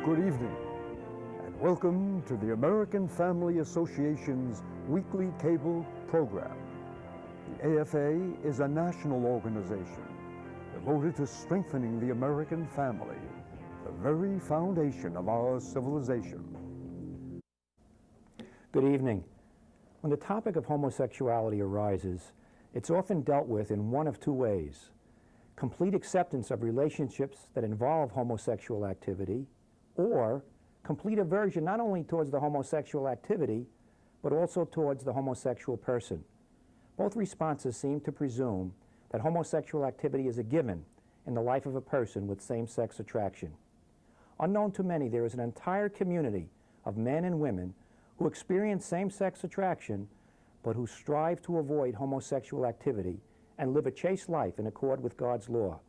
Good evening, and welcome to the American Family Association's weekly cable program. The AFA is a national organization devoted to strengthening the American family, the very foundation of our civilization. Good evening. When the topic of homosexuality arises, it's often dealt with in one of two ways: complete acceptance of relationships that involve homosexual activity, or complete aversion not only towards the homosexual activity, but also towards the homosexual person. Both responses seem to presume that homosexual activity is a given in the life of a person with same-sex attraction. Unknown to many, there is an entire community of men and women who experience same-sex attraction, but who strive to avoid homosexual activity and live a chaste life in accord with God's law.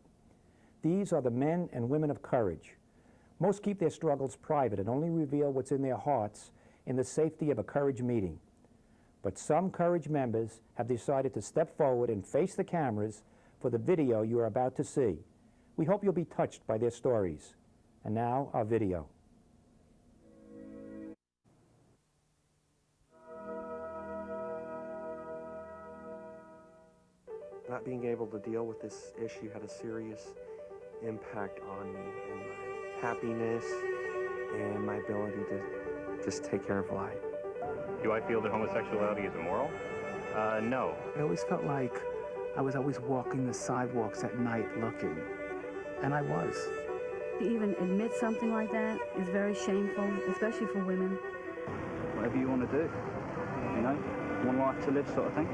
These are the men and women of courage. Most keep their struggles private and only reveal what's in their hearts in the safety of a courage meeting. But some courage members have decided to step forward and face the cameras for the video you are about to see. We hope you'll be touched by their stories. And now, our video. Not being able to deal with this issue had a serious impact on me and my happiness and my ability to just take care of life. Do I feel that homosexuality is immoral? No. I always felt like I was always walking the sidewalks at night looking, and I was. To even admit something like that is very shameful, especially for women. Whatever you want to do, you know, one life to live sort of thing.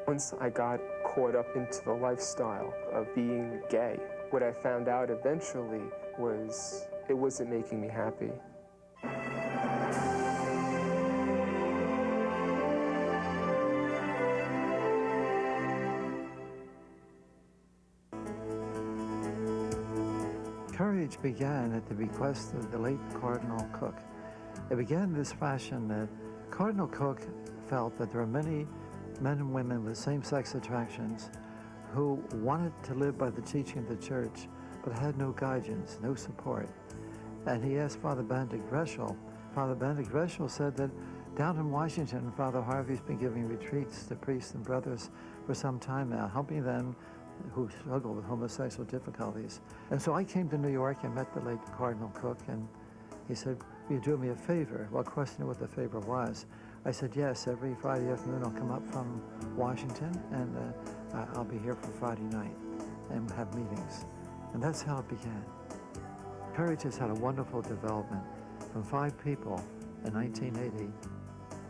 Once I got caught up into the lifestyle of being gay, what I found out eventually was it wasn't making me happy. Courage began at the request of the late Cardinal Cook. It began in this fashion that Cardinal Cook felt that there were many men and women with same-sex attractions who wanted to live by the teaching of the church, but had no guidance, no support. And he asked Father Benedict Greshel. Father Benedict Greshel said that down in Washington, Father Harvey's been giving retreats to priests and brothers for some time now, helping them who struggle with homosexual difficulties. And so I came to New York and met the late Cardinal Cook, and he said, "Will you do me a favor?" Well, questioning what the favor was. I said, yes, every Friday afternoon I'll come up from Washington, and I'll be here for Friday night and have meetings. And that's how it began. Courage has had a wonderful development from 5 people in 1980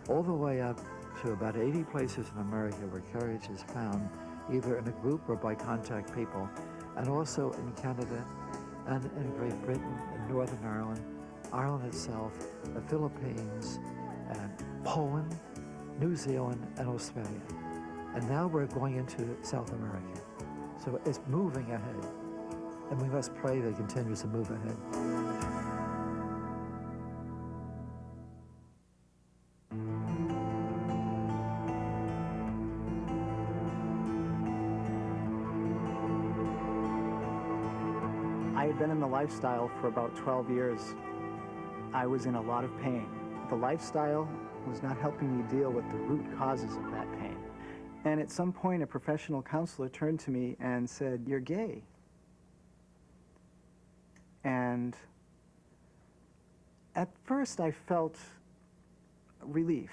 all the way up to about 80 places in America where Courage is found, either in a group or by contact people, and also in Canada and in Great Britain, in Northern Ireland, Ireland itself, the Philippines, Poland, New Zealand, and Australia. And now we're going into South America. So it's moving ahead. And we must pray that it continues to move ahead. I had been in the lifestyle for about 12 years. I was in a lot of pain. The lifestyle was not helping me deal with the root causes of that pain. And at some point, a professional counselor turned to me and said, "You're gay." And at first, I felt relief,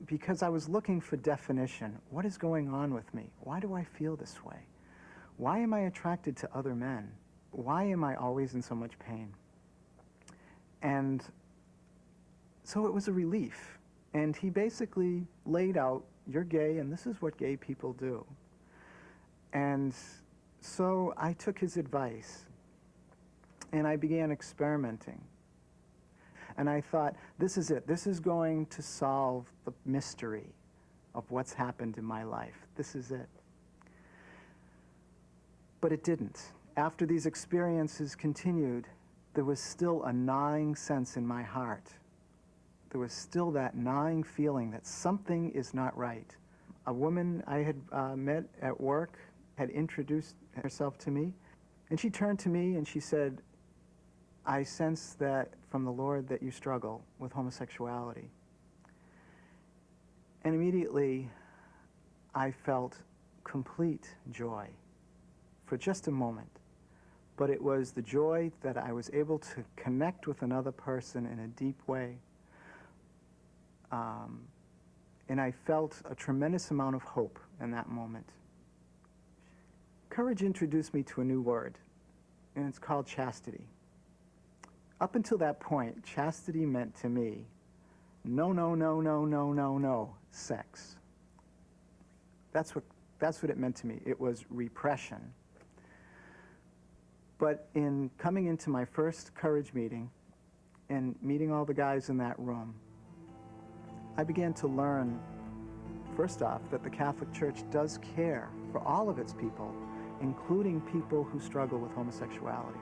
because I was looking for definition. What is going on with me? Why do I feel this way? Why am I attracted to other men? Why am I always in so much pain? And so it was a relief. And he basically laid out, "You're gay, and this is what gay people do." And so I took his advice, and I began experimenting. And I thought, this is it. This is going to solve the mystery of what's happened in my life. This is it. But it didn't. After these experiences continued, there was still a gnawing sense in my heart. There was still that gnawing feeling that something is not right. A woman I had met at work had introduced herself to me, And she turned to me and she said, I sense that from the Lord that you struggle with homosexuality. And immediately I felt complete joy for just a moment. But it was the joy that I was able to connect with another person in a deep way. And I felt a tremendous amount of hope in that moment. Courage introduced me to a new word, and it's called chastity. Up until that point, chastity meant to me, no, no, no, no, no, no, no, sex. That's what it meant to me. It was repression. But in coming into my first Courage meeting and meeting all the guys in that room, I began to learn, first off, that the Catholic Church does care for all of its people, including people who struggle with homosexuality.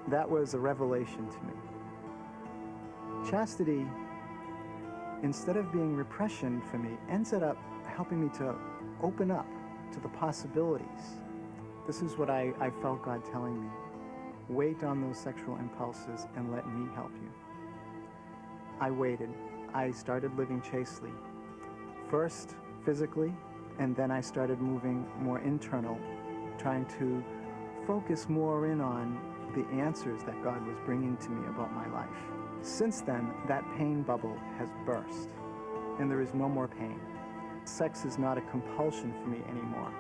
That was a revelation to me. Chastity, instead of being repression for me, ends up helping me to open up to the possibilities. This is what I felt God telling me. Wait on those sexual impulses and let me help you. I waited. I started living chastely. First physically, and then I started moving more internal, trying to focus more in on the answers that God was bringing to me about my life. Since then, that pain bubble has burst, and there is no more pain. Sex is not a compulsion for me anymore.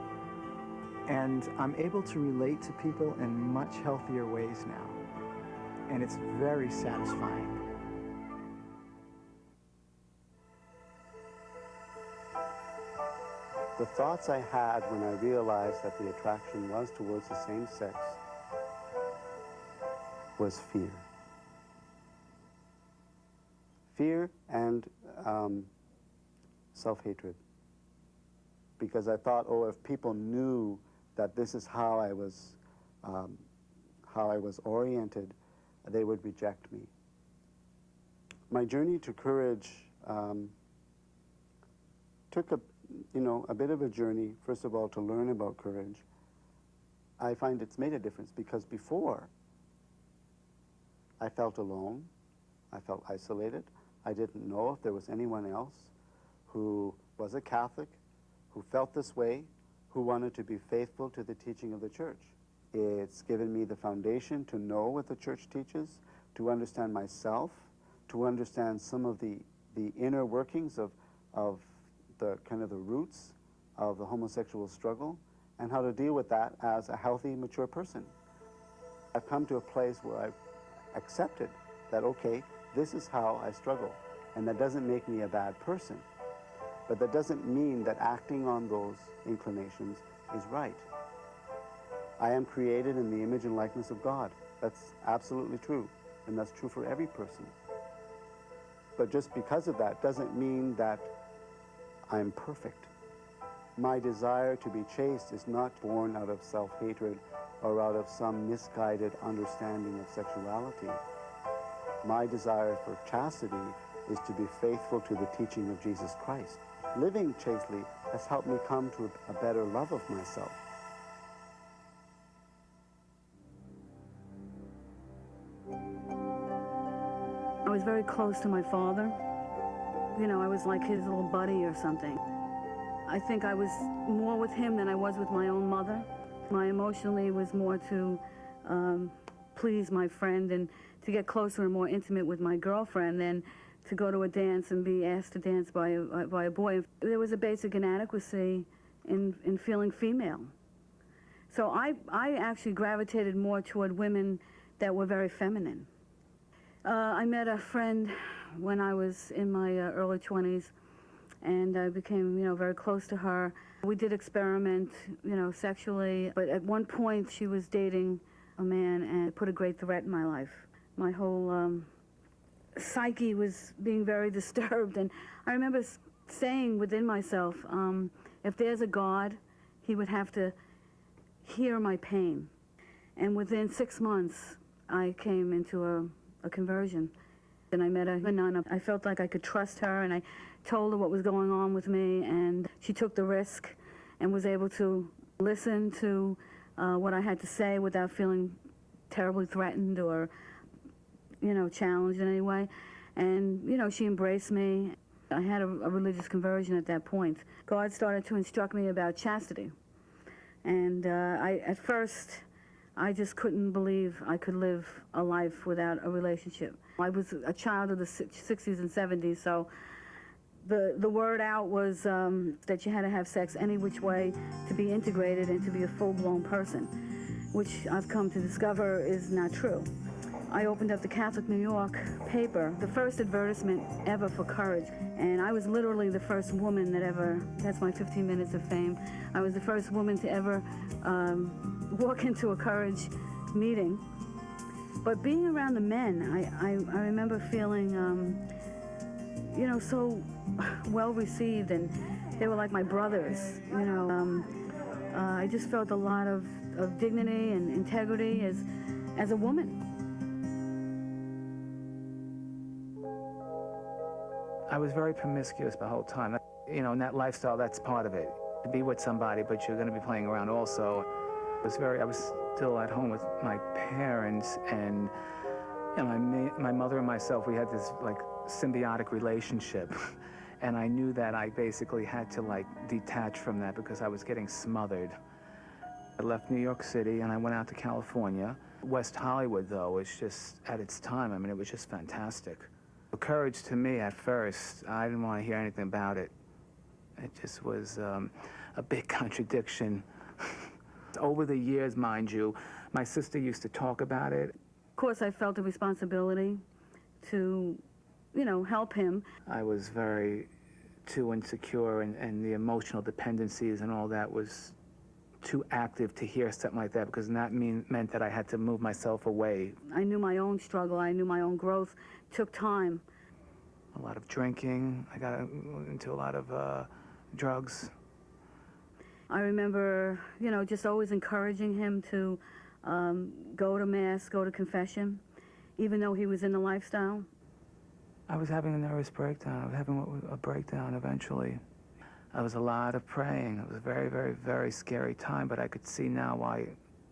And I'm able to relate to people in much healthier ways now. And it's very satisfying. The thoughts I had when I realized that the attraction was towards the same sex was fear. Fear and self-hatred. Because I thought, oh, if people knew that this is how I was oriented, they would reject me. My journey to courage took a bit of a journey, first of all, to learn about courage. I find it's made a difference because before, I felt alone, I felt isolated. I didn't know if there was anyone else who was a Catholic, who felt this way, who wanted to be faithful to the teaching of the Church. It's given me the foundation to know what the Church teaches, to understand myself, to understand some of the inner workings of the kind of the roots of the homosexual struggle, and how to deal with that as a healthy, mature person. I've come to a place where I've accepted that, okay, this is how I struggle, and that doesn't make me a bad person. But that doesn't mean that acting on those inclinations is right. I am created in the image and likeness of God. That's absolutely true, and that's true for every person. But just because of that doesn't mean that I'm perfect. My desire to be chaste is not born out of self-hatred or out of some misguided understanding of sexuality. My desire for chastity is to be faithful to the teaching of Jesus Christ. Living chastely has helped me come to a better love of myself. I was very close to my father. You know, I was like his little buddy or something. I think I was more with him than I was with my own mother. My emotionally was more to please my friend and to get closer and more intimate with my girlfriend than to go to a dance and be asked to dance by a boy. There was a basic inadequacy in feeling female. So I actually gravitated more toward women that were very feminine. I met a friend when I was in my early 20s, and I became, very close to her. We did experiment, sexually, but at one point she was dating a man and it put a great threat in my life. My whole psyche was being very disturbed, and I remember saying within myself, if there's a God, he would have to hear my pain. And within 6 months, I came into a conversion. And I met a nun. I felt like I could trust her, and I told her what was going on with me, and she took the risk and was able to listen to what I had to say without feeling terribly threatened or, challenged in any way. And, she embraced me. I had a religious conversion at that point. God started to instruct me about chastity. And at first, I just couldn't believe I could live a life without a relationship. I was a child of the 60s and 70s, so the word out was that you had to have sex any which way to be integrated and to be a full-blown person, which I've come to discover is not true. I opened up the Catholic New York paper, the first advertisement ever for Courage, and I was literally the first woman that ever, that's my 15 minutes of fame, I was the first woman to ever walk into a Courage meeting. But being around the men, I remember feeling, so well received, and they were like my brothers, I just felt a lot of dignity and integrity as a woman. I was very promiscuous the whole time. In that lifestyle, that's part of it. To be with somebody, but you're going to be playing around also. I was still at home with my parents, and my mother and myself, we had this symbiotic relationship. And I knew that I basically had to detach from that because I was getting smothered. I left New York City and I went out to California. West Hollywood, though, was just, at its time, it was just fantastic. Courage to me at first, I didn't want to hear anything about it. It just was a big contradiction. Over the years, mind you, my sister used to talk about it. Of course, I felt a responsibility to, help him. I was very too insecure, and the emotional dependencies and all that was too active to hear something like that, because that meant that I had to move myself away. I knew my own struggle. I knew my own growth. It took time. A lot of drinking. I got into a lot of drugs. I remember, just always encouraging him to go to Mass, go to confession, even though he was in the lifestyle. I was having a nervous breakdown. I was having a breakdown eventually. It was a lot of praying. It was a very, very, very scary time, but I could see now why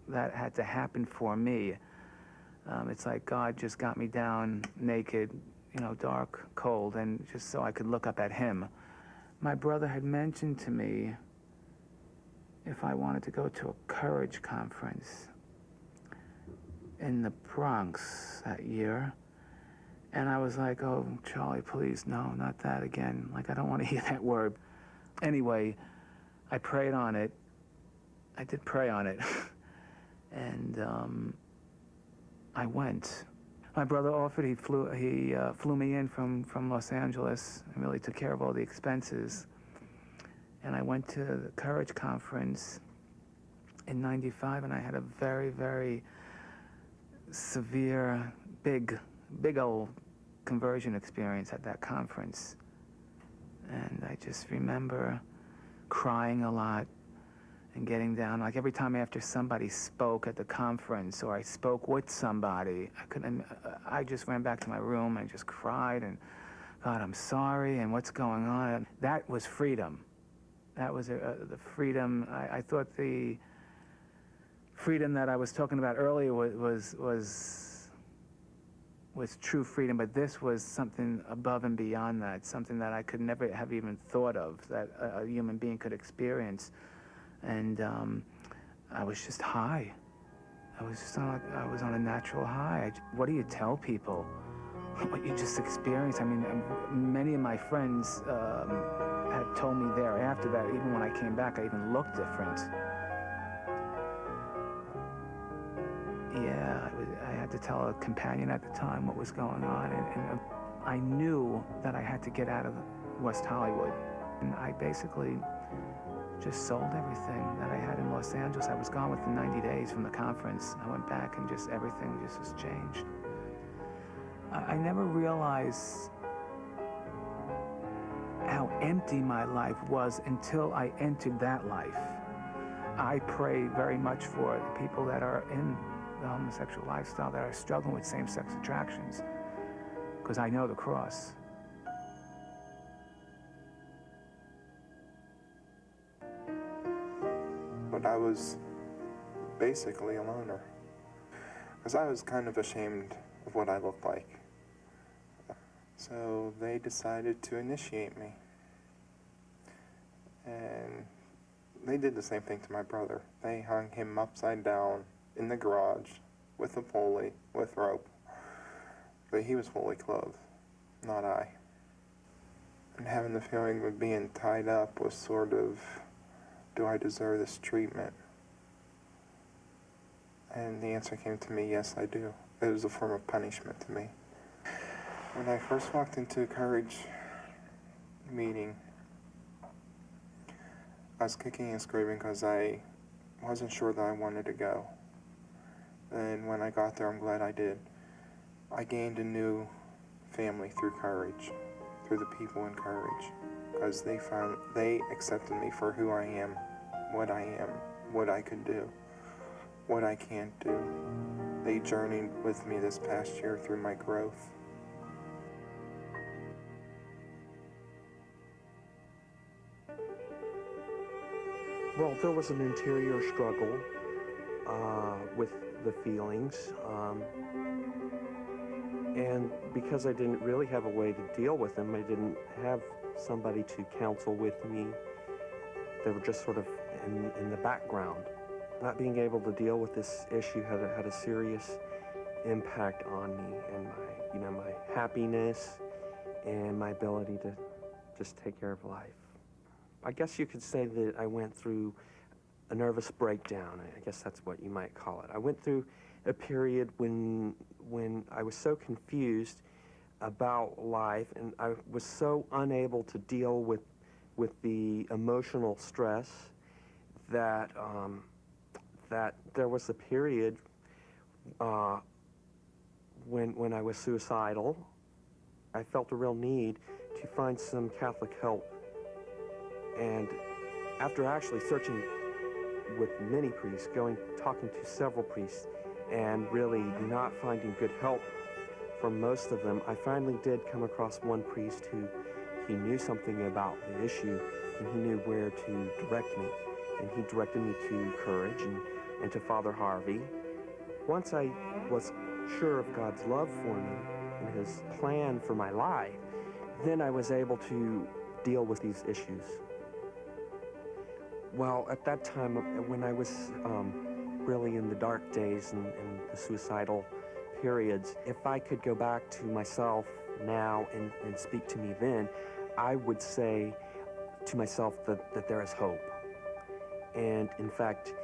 that had to happen for me. It's like God just got me down naked, dark, cold, and just so I could look up at him. My brother had mentioned to me if I wanted to go to a Courage conference in the Bronx that year. And I was like, oh, Charlie, please, no, not that again. I don't want to hear that word. Anyway, I prayed on it. I did pray on it. And I went. My brother offered, he flew me in from Los Angeles and really took care of all the expenses. And I went to the Courage conference in '95, and I had a very, very severe, big old conversion experience at that conference. And I just remember crying a lot and getting down. Every time after somebody spoke at the conference or I spoke with somebody, I just ran back to my room and just cried and, God, I'm sorry, and what's going on? That was freedom. That was the freedom. I thought the freedom that I was talking about earlier was true freedom, but this was something above and beyond that, something that I could never have even thought of, that a human being could experience. And I was just high. I was on a natural high. What do you tell people? What you just experienced? Many of my friends had told me thereafter that even when I came back, I even looked different. Yeah, I had to tell a companion at the time what was going on, and I knew that I had to get out of West Hollywood. And I basically just sold everything that I had in Los Angeles. I was gone within 90 days from the conference. I went back and just everything just was changed. I never realized how empty my life was until I entered that life. I pray very much for the people that are in the homosexual lifestyle, that are struggling with same-sex attractions, because I know the cross. But I was basically a loner. Because I was kind of ashamed of what I looked like. So they decided to initiate me. And they did the same thing to my brother. They hung him upside down in the garage with a pulley, with rope. But he was fully clothed, not I. And having the feeling of being tied up was sort of, do I deserve this treatment? And the answer came to me, yes, I do. It was a form of punishment to me. When I first walked into Courage meeting, I was kicking and screaming because I wasn't sure that I wanted to go. And when I got there, I'm glad I did. I gained a new family through Courage, through the people in Courage, because they accepted me for who I am, what I could do, what I can't do. They journeyed with me this past year through my growth. Well, there was an interior struggle with the feelings, and because I didn't really have a way to deal with them, I didn't have somebody to counsel with me. They were just sort of in the background. Not being able to deal with this issue had a serious impact on me and my happiness and my ability to just take care of life. I guess you could say that I went through a nervous breakdown. I guess that's what you might call it. I went through a period when I was so confused about life, and I was so unable to deal with the emotional stress that that there was a period when I was suicidal. I felt a real need to find some Catholic help. And after actually searching with many priests, talking to several priests, and really not finding good help from most of them, I finally did come across one priest who he knew something about the issue, and he knew where to direct me. And he directed me to Courage and to Father Harvey. Once I was sure of God's love for me and his plan for my life, then I was able to deal with these issues. Well, at that time, when I was really in the dark days and the suicidal periods, if I could go back to myself now and speak to me then, I would say to myself that there is hope. And in fact,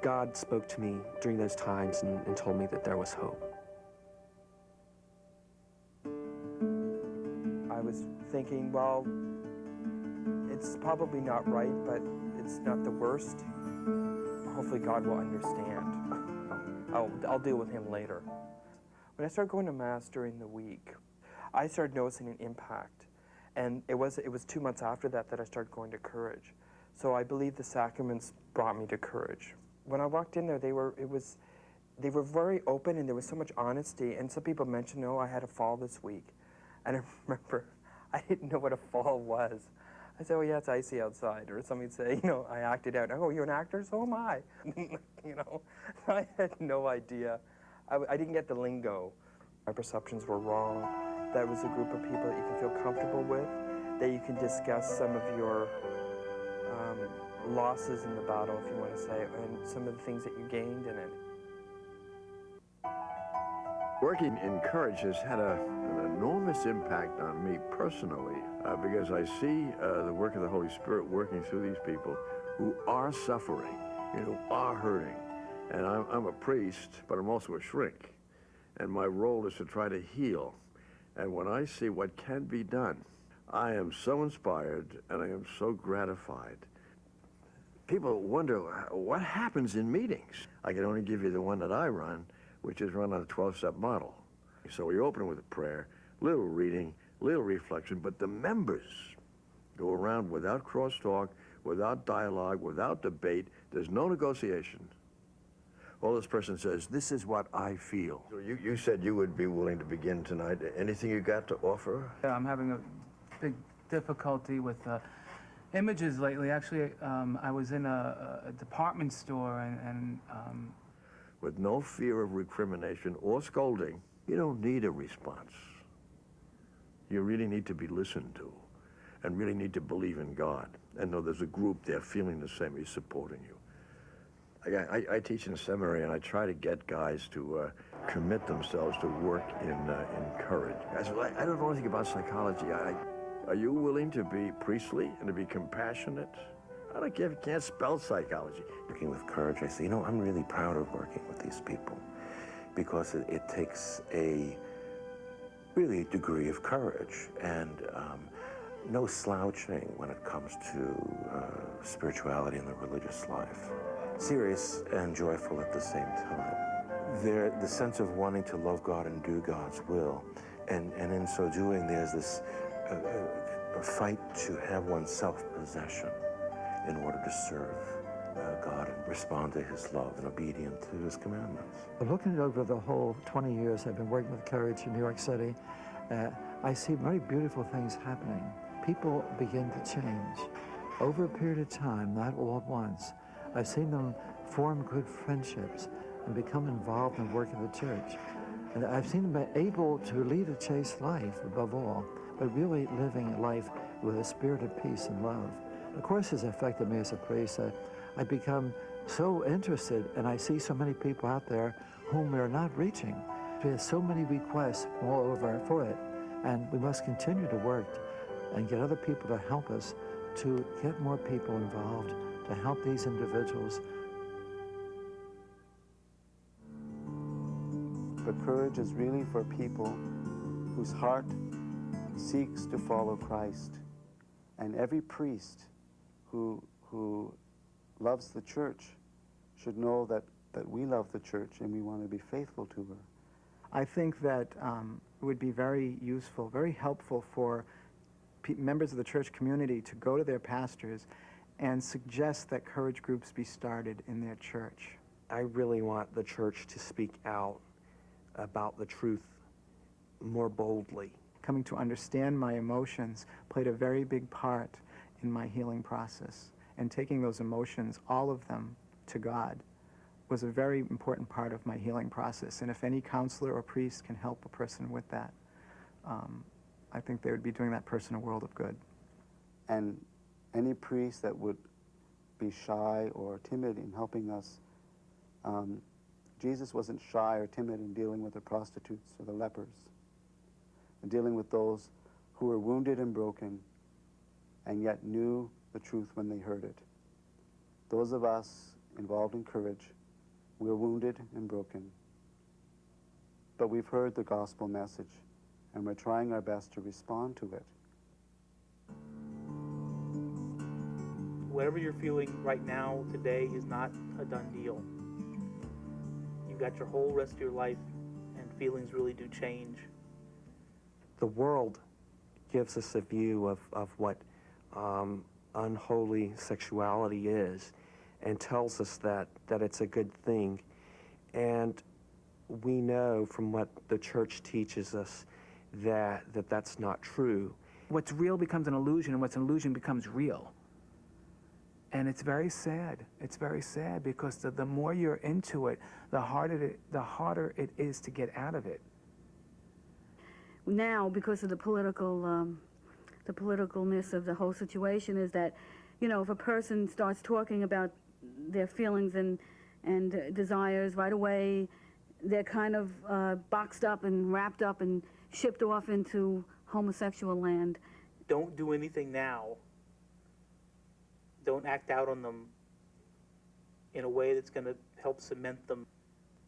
God spoke to me during those times and told me that there was hope. I was thinking, well, it's probably not right, but it's not the worst. Hopefully God will understand. I'll deal with him later. When I started going to Mass during the week, I started noticing an impact. And it was 2 months after that I started going to Courage. So I believe the sacraments brought me to Courage. When I walked in there, they were very open, and there was so much honesty. And some people mentioned, oh, I had a fall this week. And I remember, I didn't know what a fall was. I said, oh yeah, it's icy outside. Or somebody'd say, I acted out. Oh, you're an actor? So am I. I had no idea. I didn't get the lingo. My perceptions were wrong. That was a group of people that you can feel comfortable with, that you can discuss some of your losses in the battle, if you want to say, and some of the things that you gained in it. Working in Courage has had an enormous impact on me personally because I see the work of the Holy Spirit working through these people who are suffering, who are hurting. And I'm a priest, but I'm also a shrink. And my role is to try to heal. And when I see what can be done, I am so inspired and I am so gratified. People wonder what happens in meetings. I can only give you the one that I run, which is run on a 12-step model. So we open with a prayer, little reading, little reflection, but the members go around without crosstalk, without dialogue, without debate. There's no negotiation. All this person says, this is what I feel. So you said you would be willing to begin tonight. Anything you got to offer? Yeah, I'm having a big difficulty with Images lately. Actually, I was in a department store and With no fear of recrimination or scolding, you don't need a response. You really need to be listened to and really need to believe in God and know there's a group there feeling the same, is supporting you. I teach in seminary, and I try to get guys to commit themselves to work in courage. I said, I don't know anything about psychology. Are you willing to be priestly and to be compassionate? I don't care if you can't spell psychology. Working with courage, I say, you know, I'm really proud of working with these people because it takes a really degree of courage and no slouching when it comes to spirituality and the religious life. Serious and joyful at the same time. The sense of wanting to love God and do God's will, and in so doing, there's this a fight to have one's self-possession in order to serve God and respond to his love and obedient to his commandments. Looking over the whole 20 years I've been working with Courage in New York City, I see very beautiful things happening. People begin to change. Over a period of time, not all at once, I've seen them form good friendships and become involved in the work of the church. And I've seen them be able to lead a chaste life, above all, but really living a life with a spirit of peace and love. Of course, it's affected me as a priest. I become so interested, and I see so many people out there whom we're not reaching. We have so many requests all over for it, and we must continue to work and get other people to help us to get more people involved, to help these individuals. But courage is really for people whose heart seeks to follow Christ. And every priest who loves the church should know that we love the church and we want to be faithful to her. I think that it would be very useful, very helpful for members of the church community to go to their pastors and suggest that courage groups be started in their church. I really want the church to speak out about the truth more boldly. Coming to understand my emotions played a very big part in my healing process. And taking those emotions, all of them, to God was a very important part of my healing process. And if any counselor or priest can help a person with that, I think they would be doing that person a world of good. And any priest that would be shy or timid in helping us, Jesus wasn't shy or timid in dealing with the prostitutes or the lepers, and dealing with those who were wounded and broken and yet knew the truth when they heard it. Those of us involved in courage, we're wounded and broken, but we've heard the gospel message and we're trying our best to respond to it. Whatever you're feeling right now, today, is not a done deal. You've got your whole rest of your life, and feelings really do change. The world gives us a view of what unholy sexuality is and tells us that it's a good thing. And we know from what the church teaches us that that's not true. What's real becomes an illusion, and what's an illusion becomes real. And it's very sad. It's very sad because the more you're into it, the harder it is to get out of it. Now, because of the politicalness of the whole situation, is that, you know, if a person starts talking about their feelings and desires right away, they're kind of boxed up and wrapped up and shipped off into homosexual land. Don't do anything now. Don't act out on them in a way that's going to help cement them.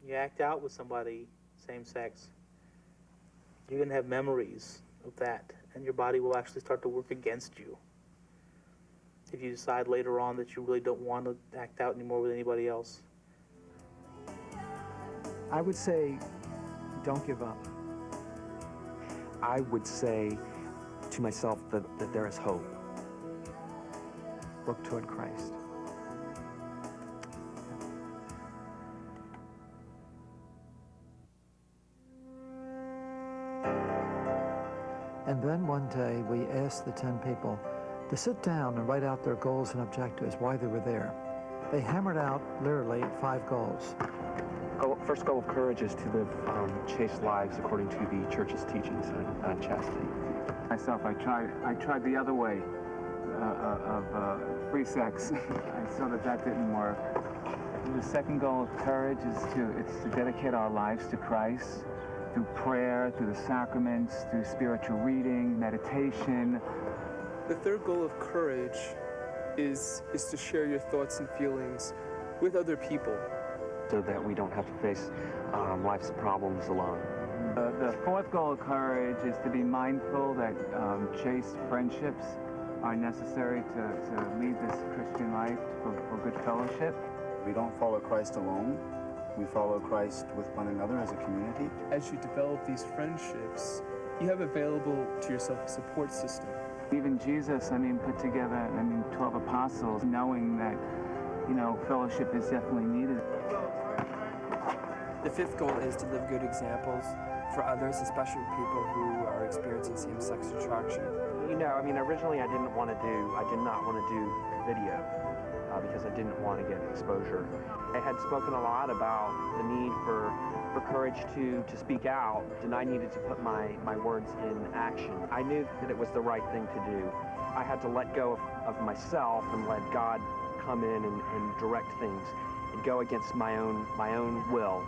You act out with somebody, same sex, you're going to have memories of that, and your body will actually start to work against you. If you decide later on that you really don't want to act out anymore with anybody else. I would say, don't give up. I would say to myself that there is hope. Look toward Christ. And then one day we asked the 10 people to sit down and write out their goals and objectives, why they were there. They hammered out, literally, 5 goals. First goal of courage is to live chaste lives according to the church's teachings on chastity. Myself, I tried the other way of free sex. I saw that didn't work. The second goal of courage is to dedicate our lives to Christ through prayer, through the sacraments, through spiritual reading, meditation. The third goal of courage is to share your thoughts and feelings with other people, so that we don't have to face life's problems alone. The fourth goal of courage is to be mindful that chaste friendships are necessary to lead this Christian life for good fellowship. We don't follow Christ alone. We follow Christ with one another as a community. As you develop these friendships, you have available to yourself a support system. Even Jesus, put together, 12 apostles, knowing that, fellowship is definitely needed. The fifth goal is to live good examples for others, especially people who are experiencing same-sex attraction. Originally I did not want to do video because I didn't want to get exposure. I had spoken a lot about the need for courage to speak out, and I needed to put my words in action. I knew that it was the right thing to do. I had to let go of myself and let God come in and direct things and go against my own will.